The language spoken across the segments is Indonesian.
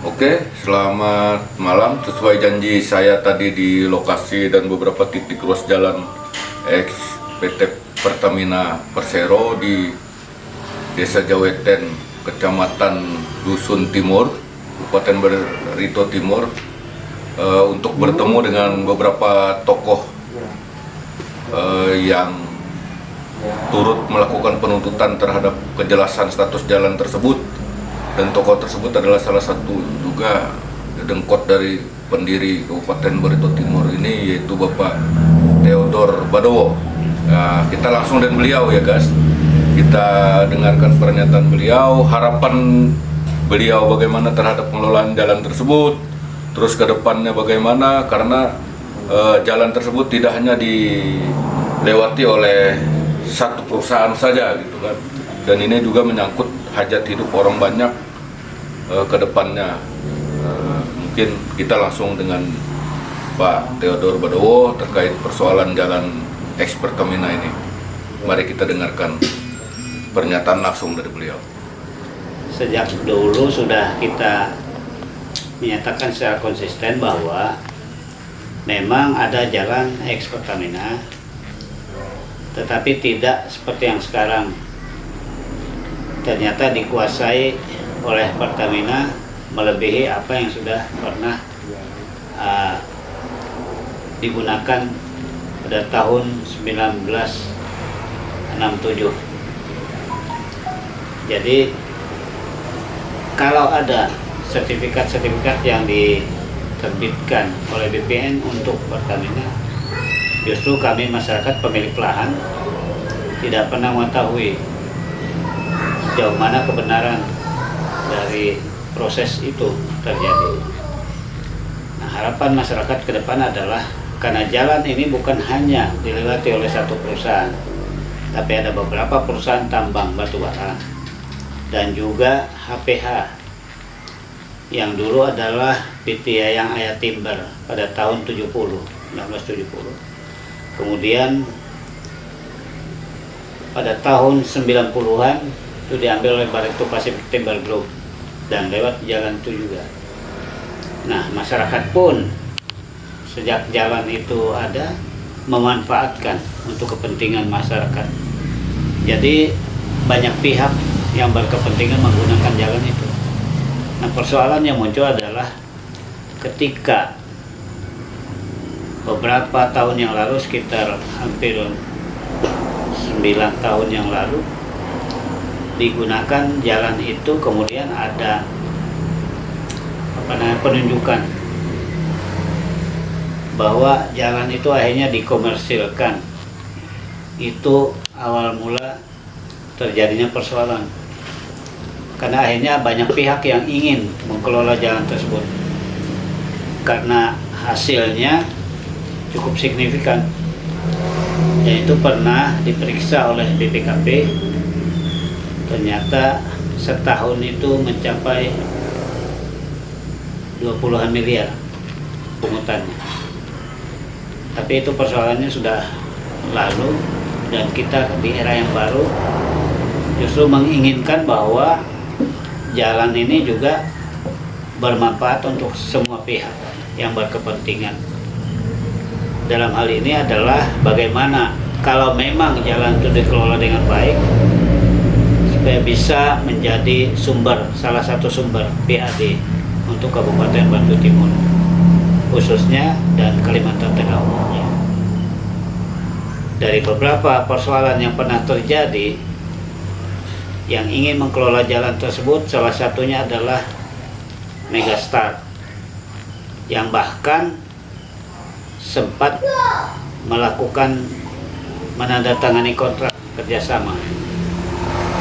Oke, selamat malam. Sesuai janji saya tadi di lokasi dan beberapa titik ruas jalan ex PT Pertamina Persero di Desa Jaweten, Kecamatan Dusun Timur, Kabupaten Barito Timur, untuk bertemu dengan beberapa tokoh yang turut melakukan penuntutan terhadap kejelasan status jalan tersebut. Dan tokoh tersebut adalah salah satu juga dengkot dari pendiri Kabupaten Barito Timur ini, yaitu Bapak Theodor Badowo. Nah, kita langsung dengan beliau ya guys. Kita dengarkan pernyataan beliau, harapan beliau bagaimana terhadap pengelolaan jalan tersebut, terus ke depannya bagaimana, karena jalan tersebut tidak hanya dilewati oleh satu perusahaan saja gitu kan. Dan ini juga menyangkut hajat hidup orang banyak ke depannya. Mungkin kita langsung dengan Pak Theodor Badowo terkait persoalan jalan ex Pertamina ini. Mari kita dengarkan pernyataan langsung dari beliau. Sejak dulu sudah kita menyatakan secara konsisten bahwa memang ada jalan ex Pertamina, tetapi tidak seperti yang sekarang. Ternyata dikuasai oleh Pertamina melebihi apa yang sudah pernah digunakan pada tahun 1967. Jadi kalau ada sertifikat-sertifikat yang diterbitkan oleh BPN untuk Pertamina, justru kami masyarakat pemilik lahan tidak pernah mengetahui sejauh mana kebenaran dari proses itu terjadi. Nah, harapan masyarakat ke depan adalah karena jalan ini bukan hanya dilewati oleh satu perusahaan, tapi ada beberapa perusahaan tambang batu bara dan juga HPH yang dulu adalah PT Yayang Aya Timber pada tahun 1970. Kemudian pada tahun 90-an itu diambil oleh Barito Pacific Timber Group dan lewat jalan itu juga. Nah, masyarakat pun sejak jalan itu ada memanfaatkan untuk kepentingan masyarakat. Jadi banyak pihak yang berkepentingan menggunakan jalan itu. Nah, persoalan yang muncul adalah ketika beberapa tahun yang lalu, sekitar hampir 9 tahun yang lalu, digunakan jalan itu, kemudian ada penunjukan bahwa jalan itu akhirnya dikomersilkan. Itu awal mula terjadinya persoalan, karena akhirnya banyak pihak yang ingin mengelola jalan tersebut karena hasilnya cukup signifikan, dan itu pernah diperiksa oleh BPKP. Ternyata setahun itu mencapai 20-an miliar pungutannya. Tapi itu persoalannya sudah lalu, dan kita di era yang baru justru menginginkan bahwa jalan ini juga bermanfaat untuk semua pihak yang berkepentingan. Dalam hal ini adalah bagaimana kalau memang jalan itu dikelola dengan baik, supaya bisa menjadi salah satu sumber PAD untuk Kabupaten Barito Timur khususnya dan Kalimantan Tengah umumnya. Dari beberapa persoalan yang pernah terjadi yang ingin mengelola jalan tersebut, salah satunya adalah Megastar yang bahkan sempat melakukan menandatangani kontrak kerjasama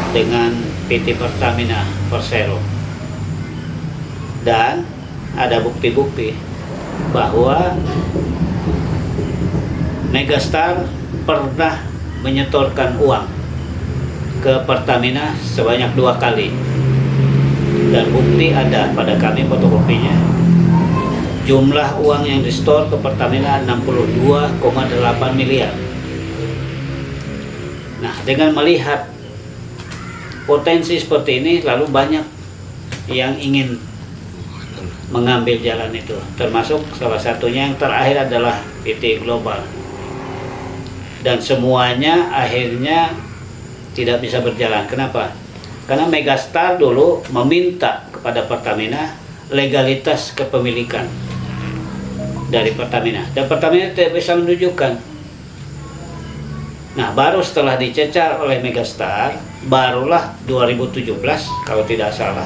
dengan PT Pertamina Persero, dan ada bukti-bukti bahwa Megastar pernah menyetorkan uang ke Pertamina sebanyak 2 kali, dan bukti ada pada kami fotokopinya. Jumlah uang yang disetor ke Pertamina 62,8 miliar. Nah, dengan melihat potensi seperti ini, lalu banyak yang ingin mengambil jalan itu, termasuk salah satunya yang terakhir adalah PT Global, dan semuanya akhirnya tidak bisa berjalan. Kenapa? Karena Megastar dulu meminta kepada Pertamina legalitas kepemilikan dari Pertamina, dan Pertamina tidak bisa menunjukkan. Nah, baru setelah dicecar oleh Megastar, barulah 2017 kalau tidak salah,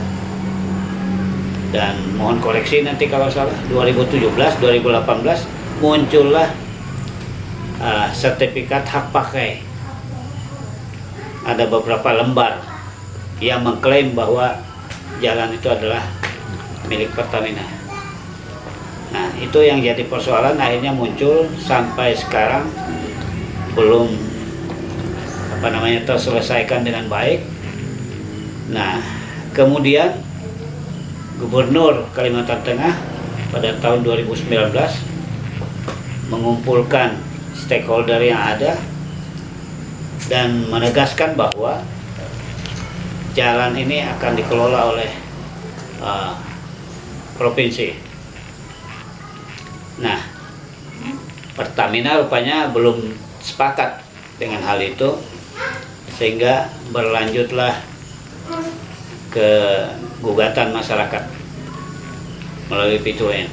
dan mohon koreksi nanti kalau salah, 2017, 2018 muncullah sertifikat hak pakai. Ada beberapa lembar yang mengklaim bahwa jalan itu adalah milik Pertamina. Nah, itu yang jadi persoalan, akhirnya muncul sampai sekarang belum terselesaikan dengan baik. Nah, kemudian Gubernur Kalimantan Tengah pada tahun 2019 mengumpulkan stakeholder yang ada dan menegaskan bahwa jalan ini akan dikelola oleh provinsi. Nah, Pertamina rupanya belum sepakat dengan hal itu, sehingga berlanjutlah ke gugatan masyarakat melalui P2N.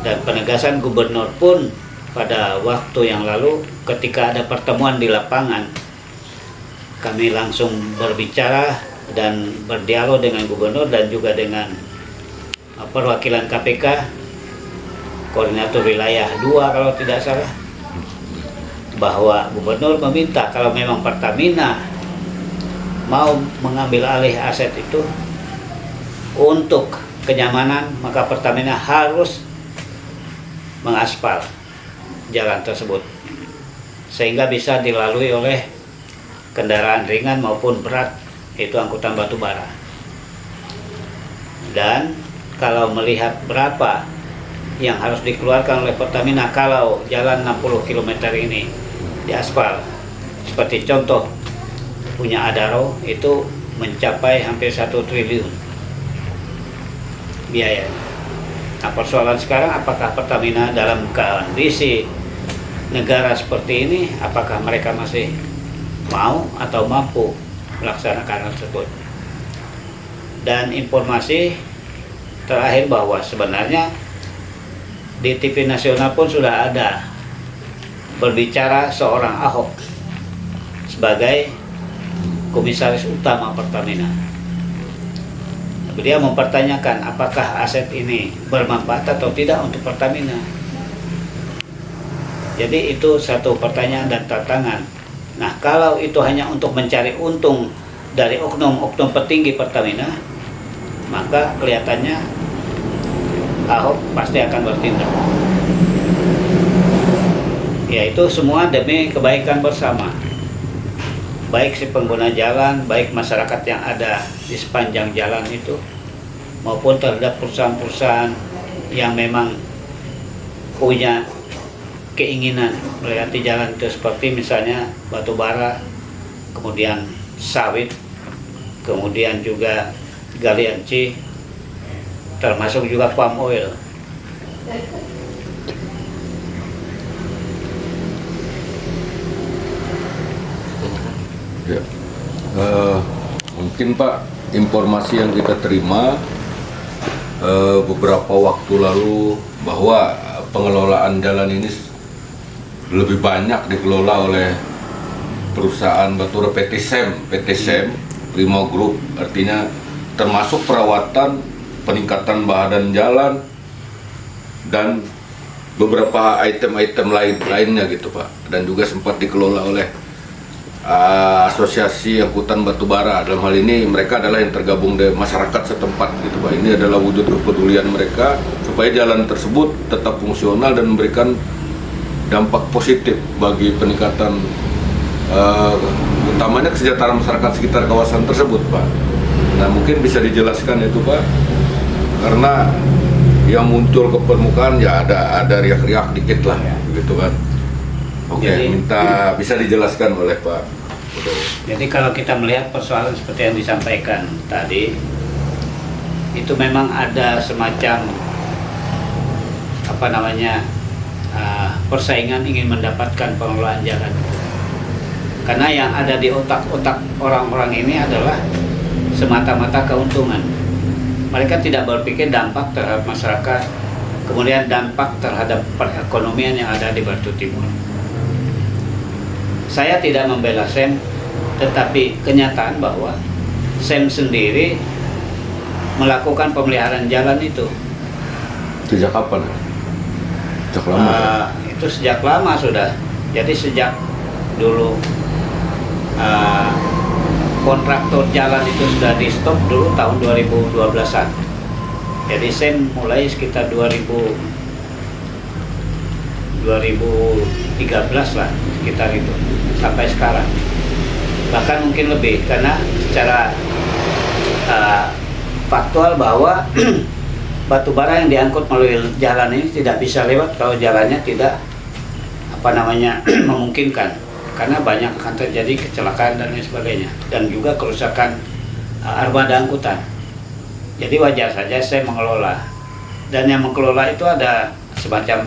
Dan penegasan gubernur pun pada waktu yang lalu ketika ada pertemuan di lapangan, kami langsung berbicara dan berdialog dengan gubernur dan juga dengan perwakilan KPK, koordinator wilayah 2 kalau tidak salah, bahwa gubernur meminta kalau memang Pertamina mau mengambil alih aset itu untuk kenyamanan, maka Pertamina harus mengaspal jalan tersebut sehingga bisa dilalui oleh kendaraan ringan maupun berat, itu angkutan batu bara. Dan kalau melihat berapa yang harus dikeluarkan oleh Pertamina kalau jalan 60 km ini diaspal, seperti contoh punya Adaro itu mencapai hampir 1 triliun biaya. Nah, persoalan sekarang, apakah Pertamina dalam kondisi negara seperti ini, apakah mereka masih mau atau mampu melaksanakan hal tersebut? Dan informasi terakhir bahwa sebenarnya di TV nasional pun sudah ada berbicara seorang Ahok sebagai komisaris utama Pertamina. Dia mempertanyakan apakah aset ini bermanfaat atau tidak untuk Pertamina. Jadi itu satu pertanyaan dan tantangan. Nah, kalau itu hanya untuk mencari untung dari oknum-oknum petinggi Pertamina, maka kelihatannya Ahok pasti akan bertindak. Yaitu semua demi kebaikan bersama, baik si pengguna jalan, baik masyarakat yang ada di sepanjang jalan itu, maupun terhadap perusahaan-perusahaan yang memang punya keinginan melewati jalan itu, seperti misalnya batu bara, kemudian sawit, kemudian juga galian C, termasuk juga palm oil. Ya. Mungkin Pak, informasi yang kita terima beberapa waktu lalu bahwa pengelolaan jalan ini lebih banyak dikelola oleh perusahaan Batura PT SEM Primo Group, artinya termasuk perawatan, peningkatan badan jalan, dan beberapa item-item lainnya gitu Pak, dan juga sempat dikelola oleh asosiasi angkutan batubara. Dalam hal ini mereka adalah yang tergabung dari masyarakat setempat gitu Pak. Ini adalah wujud kepedulian mereka supaya jalan tersebut tetap fungsional dan memberikan dampak positif bagi peningkatan utamanya kesejahteraan masyarakat sekitar kawasan tersebut Pak. Nah, mungkin bisa dijelaskan itu Pak, karena yang muncul ke permukaan ya ada riak-riak dikit lah gitu kan. Oke, minta bisa dijelaskan oleh Pak Udo. Jadi kalau kita melihat persoalan seperti yang disampaikan tadi, itu memang ada semacam persaingan ingin mendapatkan pengelolaan jalan. Karena yang ada di otak-otak orang-orang ini adalah semata-mata keuntungan. Mereka tidak berpikir dampak terhadap masyarakat, kemudian dampak terhadap perekonomian yang ada di Batu Timur. Saya tidak membela SEM, tetapi kenyataan bahwa SEM sendiri melakukan pemeliharaan jalan itu. Sejak kapan? Sejak lama. Itu sejak lama sudah. Jadi sejak dulu kontraktor jalan itu sudah di stop dulu tahun 2012-an. Jadi SEM mulai sekitar 2013 lah, sekitar itu sampai sekarang. Bahkan mungkin lebih, karena secara faktual bahwa batu bara yang diangkut melalui jalan ini tidak bisa lewat kalau jalannya tidak memungkinkan, karena banyak akan terjadi kecelakaan dan lain sebagainya, dan juga kerusakan armada angkutan. Jadi wajar saja saya mengelola, dan yang mengelola itu ada semacam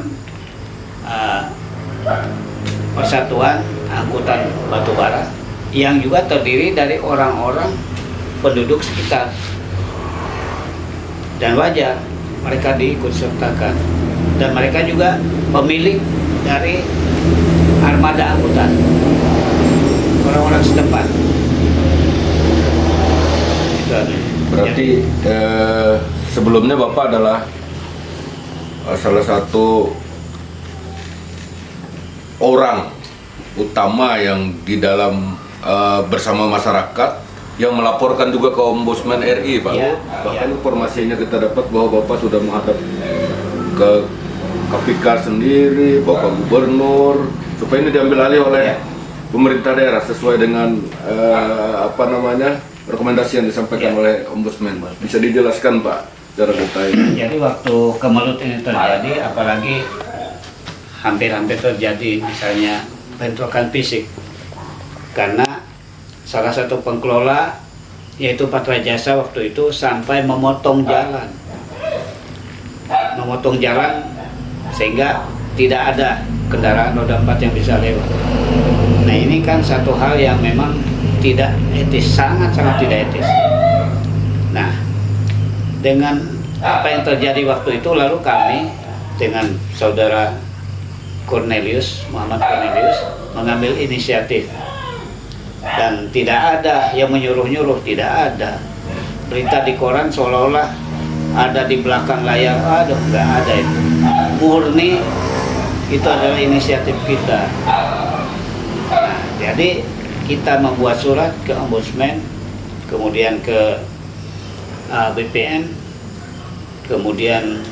persatuan angkutan batubara yang juga terdiri dari orang-orang penduduk sekitar, dan wajar mereka diikut sertakan, dan mereka juga pemilik dari armada angkutan, orang-orang setempat. Itu aja. Berarti sebelumnya Bapak adalah salah satu orang utama yang di dalam bersama masyarakat yang melaporkan juga ke Ombudsman RI, Pak. Ya, Bahkan informasinya kita dapat bahwa Bapak sudah menghadap ke KPK sendiri, Bapak Gubernur, supaya ini diambil alih oleh pemerintah daerah sesuai dengan rekomendasi yang disampaikan oleh Ombudsman. Bisa dijelaskan, Pak, secara detail? Jadi waktu kemelut ini terjadi, apalagi hampir-hampir terjadi misalnya bentrokan fisik, karena salah satu pengelola yaitu Patra Jasa waktu itu sampai memotong jalan sehingga tidak ada kendaraan roda 4 yang bisa lewat. Nah, ini kan satu hal yang memang tidak etis, sangat-sangat tidak etis. Nah, dengan apa yang terjadi waktu itu, lalu kami dengan saudara Muhammad Cornelius mengambil inisiatif, dan tidak ada yang menyuruh-nyuruh, tidak ada berita di koran seolah-olah ada di belakang layar. Aduh, nggak ada itu. Murni itu adalah inisiatif kita. Nah, jadi kita membuat surat ke Ombudsman, kemudian ke BPN, kemudian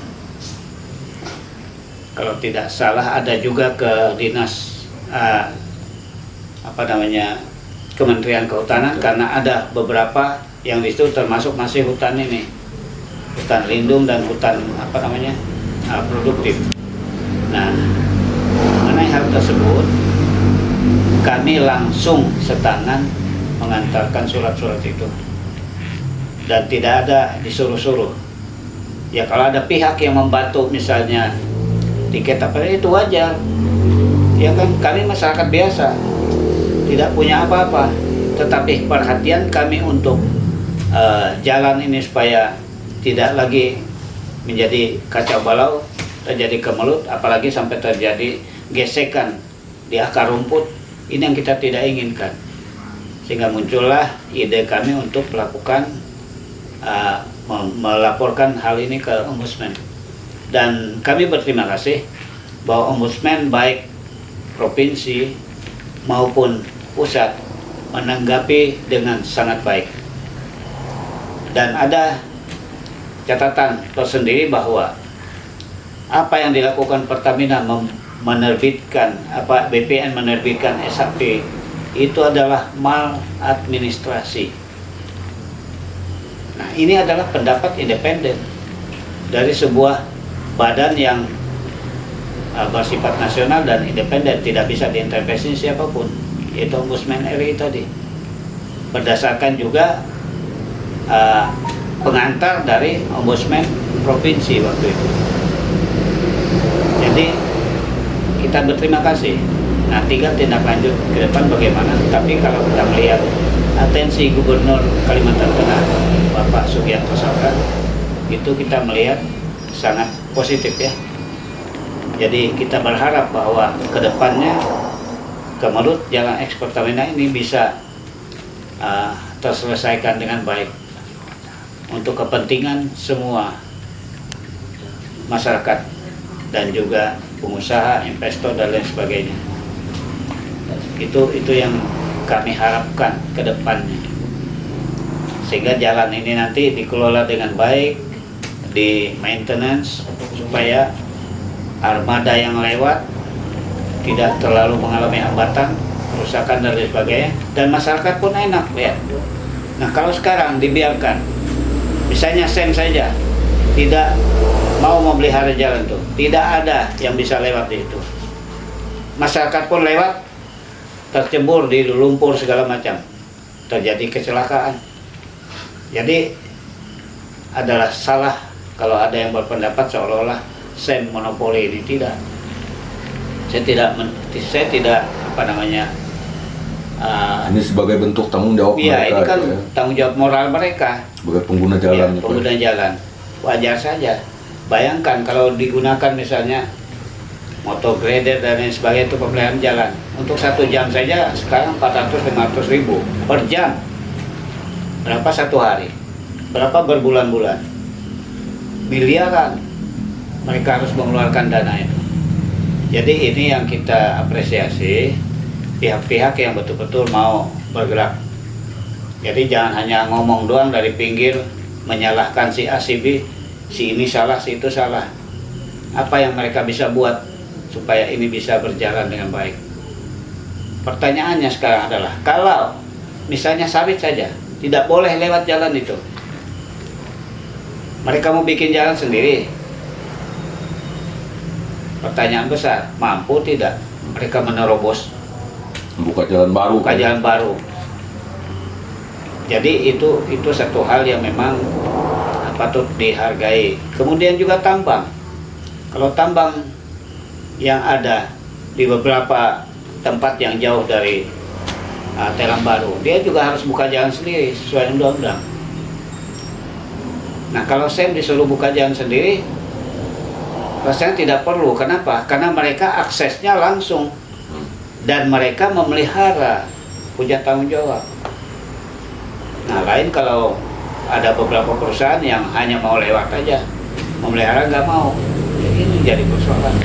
kalau tidak salah ada juga ke dinas Kementerian Kehutanan, karena ada beberapa yang di situ termasuk masih hutan ini, hutan lindung dan hutan produktif. Nah, mengenai hal tersebut kami langsung setangan mengantarkan surat-surat itu, dan tidak ada disuruh-suruh. Ya, kalau ada pihak yang membantu misalnya tiket itu wajar, ya kan, kami masyarakat biasa tidak punya apa-apa, tetapi perhatian kami untuk jalan ini supaya tidak lagi menjadi kacau balau, terjadi kemelut, apalagi sampai terjadi gesekan di akar rumput, ini yang kita tidak inginkan. Sehingga muncullah ide kami untuk melakukan melaporkan hal ini ke Ombudsman. Dan kami berterima kasih bahwa Ombudsman baik provinsi maupun pusat menanggapi dengan sangat baik. Dan ada catatan tersendiri bahwa apa yang dilakukan Pertamina menerbitkan BPN menerbitkan SHP itu adalah maladministrasi. Nah, ini adalah pendapat independen dari sebuah badan yang bersifat nasional dan independen, tidak bisa diintervensi siapapun, yaitu Ombudsman RI tadi. Berdasarkan juga pengantar dari Ombudsman Provinsi waktu itu. Jadi kita berterima kasih. Nah, tinggal tindak lanjut ke depan bagaimana. Tapi kalau kita melihat atensi Gubernur Kalimantan Tengah Bapak Sugianto Sabran, itu kita melihat sangat positif ya. Jadi kita berharap bahwa ke depannya Kemelut jalan eks Pertamina ini bisa terselesaikan dengan baik untuk kepentingan semua masyarakat dan juga pengusaha, investor dan lain sebagainya. Itu yang kami harapkan ke depannya, sehingga jalan ini nanti dikelola dengan baik, di maintenance supaya armada yang lewat tidak terlalu mengalami hambatan, kerusakan dan lain sebagainya, dan masyarakat pun enak lihat. Nah, kalau sekarang dibiarkan, misalnya SEM saja tidak mau memelihara jalan itu, tidak ada yang bisa lewat di itu, masyarakat pun lewat tercebur di lumpur segala macam, terjadi kecelakaan. Jadi adalah salah kalau ada yang berpendapat seolah-olah SEM monopoli ini. Tidak. Saya tidak apa namanya. Ini sebagai bentuk tanggung jawab Iya, mereka. ini kan ya. tanggung jawab moral mereka. Sebagai pengguna jalan. Ya, pengguna jalan. Wajar saja. Bayangkan kalau digunakan misalnya motor grader dan lain sebagainya untuk pemeliharaan jalan. Untuk 1 jam saja sekarang 400-500 ribu per jam. Berapa 1 hari? Berapa berbulan-bulan? Miliaran mereka harus mengeluarkan dana itu. Jadi ini yang kita apresiasi, pihak-pihak yang betul-betul mau bergerak. Jadi jangan hanya ngomong doang dari pinggir, menyalahkan si A, si B, si ini salah, si itu salah. Apa yang mereka bisa buat supaya ini bisa berjalan dengan baik? Pertanyaannya sekarang adalah, kalau misalnya sawit saja tidak boleh lewat jalan itu, mereka mau bikin jalan sendiri. Pertanyaan besar, mampu tidak mereka menerobos, Buka jalan baru. buka jalan baru? Jadi itu satu hal yang memang patut dihargai. Kemudian juga tambang. Kalau tambang yang ada di beberapa tempat yang jauh dari Telang Baru, dia juga harus buka jalan sendiri sesuai undang-undang. Nah, kalau SEM disuruh buka jalan sendiri, rasanya tidak perlu. Kenapa? Karena mereka aksesnya langsung dan mereka memelihara, punya tanggung jawab. Nah, lain kalau ada beberapa perusahaan yang hanya mau lewat aja, memelihara nggak mau, ini jadi persoalan.